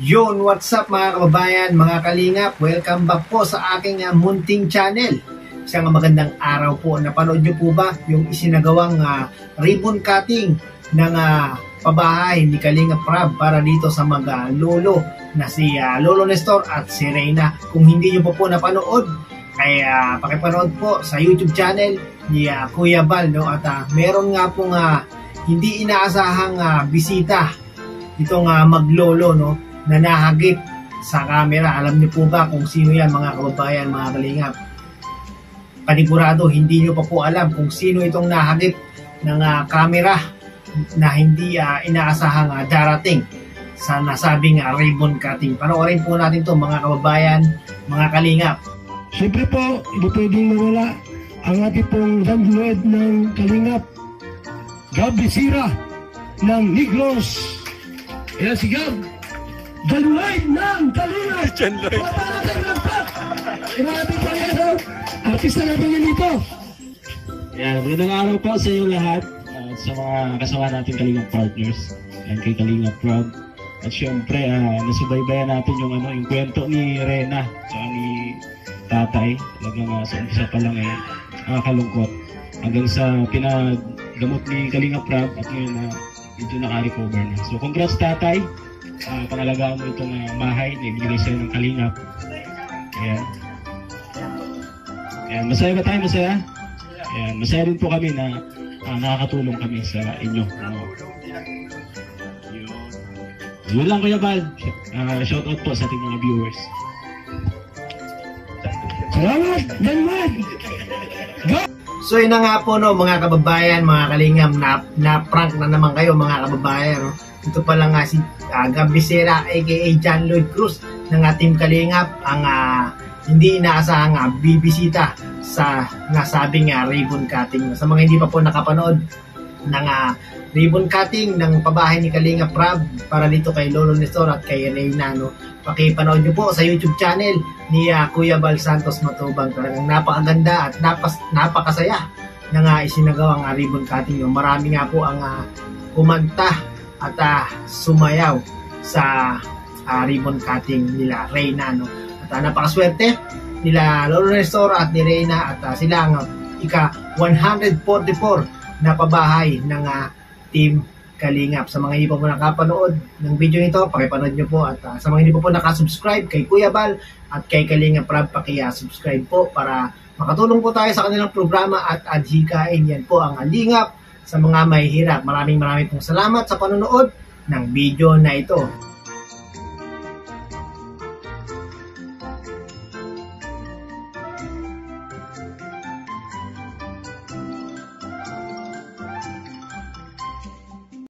Yun, what's up mga kababayan, mga kalingap? Welcome back po sa aking munting channel. Isang magandang araw po. Napanood nyo po ba yung isinagawang ribbon cutting ng pabahay ni Kalingap Rab para dito sa mga lolo na si Lolo Nestor at si Reyna? Kung hindi nyo po napanood, ay pakipanood po sa YouTube channel ni Kuya Bal, no? At meron nga pong hindi inaasahang bisita itong maglolo, no? Na nahagip sa camera. Alam niyo po ba kung sino yan mga kababayan, mga kalingap? Panigurado hindi niyo pa po alam kung sino itong nahagip ng camera na hindi inaasahang darating sa nasabing ribbon cutting. Panoorin po natin to mga kababayan, mga kalingap. Siyempre po, hindi pwedeng mawala ang ating pong download ng Kalingap Gab Bisira ng Negros. Ayan si Gab. John Lloyd ng Kalingap. John Lloyd. Grabe pa yan. Artista natin yan dito. Yan, magandang araw po sa inyo lahat. Sa mga kasama natin Kalingap partners. Yan kay Kalingap Rab. At syempre, nasubaybayan natin yung kwento ni Reyna. Tsaka ni Tatay. Talagang sa umpisa pa lang nakakalungkot. Hanggang sa pinaggamot ni Kalingap Rab at ngayon medyo naka-recover na. So congrats Tatay. Pangalagaan mo itong bahay na ibigay sa'yo ng Kalingap. Ayan. Ayan. Masaya ba tayo? Masaya? Ayan. Masaya rin po kami na nakakatulong kami sa inyo. Yun lang Kuya Bal. Shoutout po sa ating mga viewers. Salamat! Ganman! So yun na nga po, no, mga kababayan, mga kalingam, na-prank na naman kayo mga kababayan, no? Ito pala nga si Gab Bisira aka John Lloyd Cruz ng ating Kalingap ang hindi inaasahang bibisita sa nasabing ribbon cutting. Sa mga hindi pa po nakapanood ng ribbon cutting ng pabahay ni Kalingap Rab para dito kay Lolo Nestor at kay Reyna, no? Pakipanood nyo po sa YouTube channel ni Kuya Bal Santos Matubang. Talagang napakaganda at napakasaya ng isinagawang ribbon cutting. No? Marami nga po ang kumanta at sumayaw sa ribbon cutting nila Reyna, no? At napakaswerte nila Lolo Nestor at ni Reyna at sila ang ika-144 na pabahay ng Team Kalingap. Sa mga hindi pa po nakapanood ng video nito, pakipanood nyo po. At sa mga hindi pa po nakasubscribe kay Kuya Bal at kay Kalingap Rab, subscribe po para makatulong po tayo sa kanilang programa at adhikain. Yan po ang Kalingap sa mga mahihirap. Maraming pong salamat sa panonood ng video na ito.